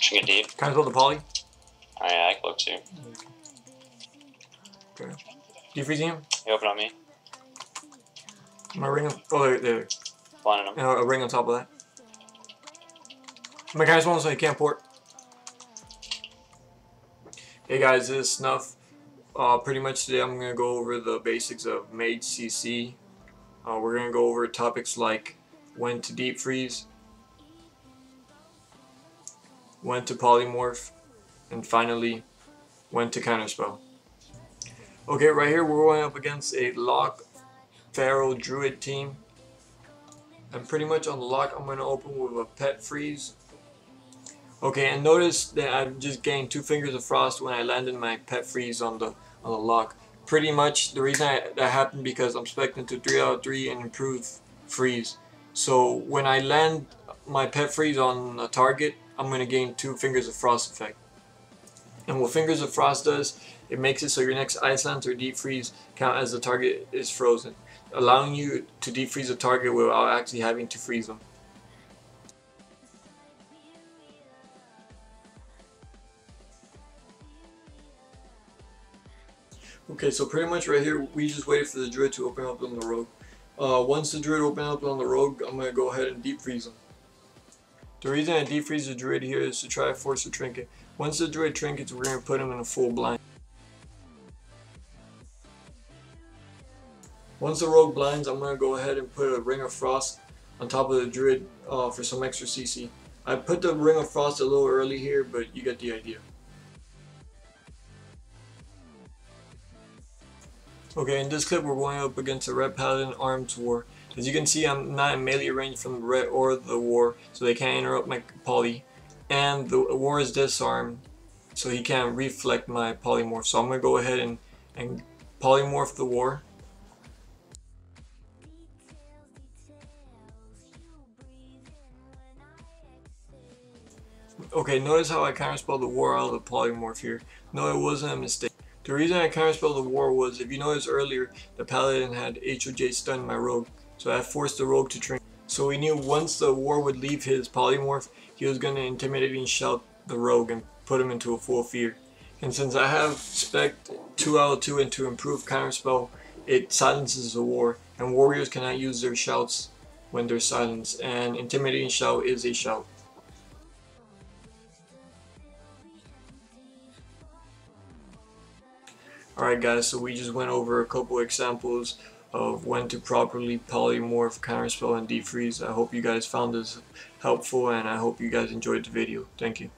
Should get deep. Can I spell the poly? Oh yeah, I can look too. Okay. Defreezing him? You open on me. Am I ring? Oh, there. Blinding him. And a ring on top of that. My guys won't say can't port. Hey guys, this is Snuff. Pretty much today I'm going to go over the basics of Mage CC. We're going to go over topics like when to deep freeze, when to polymorph, and finally when to counterspell. Okay, right here we're going up against a Lock Pharaoh Druid team. And pretty much on the lock I'm going to open with a pet freeze. Okay, and notice that I've just gained 2 fingers of frost when I landed my pet freeze on the lock. Pretty much the reason that happened because I'm expecting to 3 out of 3 and improve freeze. So when I land my pet freeze on a target, I'm going to gain 2 fingers of frost effect. And what fingers of frost does, it makes it so your next ice lance or deep freeze count as the target is frozen, allowing you to deep freeze a target without actually having to freeze them. Okay, so pretty much right here, we just waited for the druid to open up on the rogue. Once the druid open up on the rogue, I'm going to go ahead and deep freeze him. The reason I deep freeze the druid here is to try to force a trinket. Once the druid trinkets, we're going to put him in a full blind. Once the rogue blinds, I'm going to go ahead and put a ring of frost on top of the druid for some extra CC. I put the ring of frost a little early here, but you get the idea. Okay, in this clip we're going up against a red paladin armed war. As you can see, I'm not in melee range from the red or the war, so they can't interrupt my poly. And the war is disarmed, so he can't reflect my polymorph. So I'm going to go ahead and polymorph the war. Okay, notice how I counterspelled the war out of the polymorph here. No, it wasn't a mistake. The reason I counterspelled the war was, if you noticed earlier, the paladin had HOJ stun my rogue, so I forced the rogue to trink. So we knew once the war would leave his polymorph, he was going to intimidate and shout the rogue and put him into a full fear. And since I have spec 2 out of 2 and to improve counterspell, it silences the war, and warriors cannot use their shouts when they're silenced, and intimidating shout is a shout. Alright guys, so we just went over a couple examples of when to properly polymorph, counterspell, and defreeze. I hope you guys found this helpful, and I hope you guys enjoyed the video. Thank you.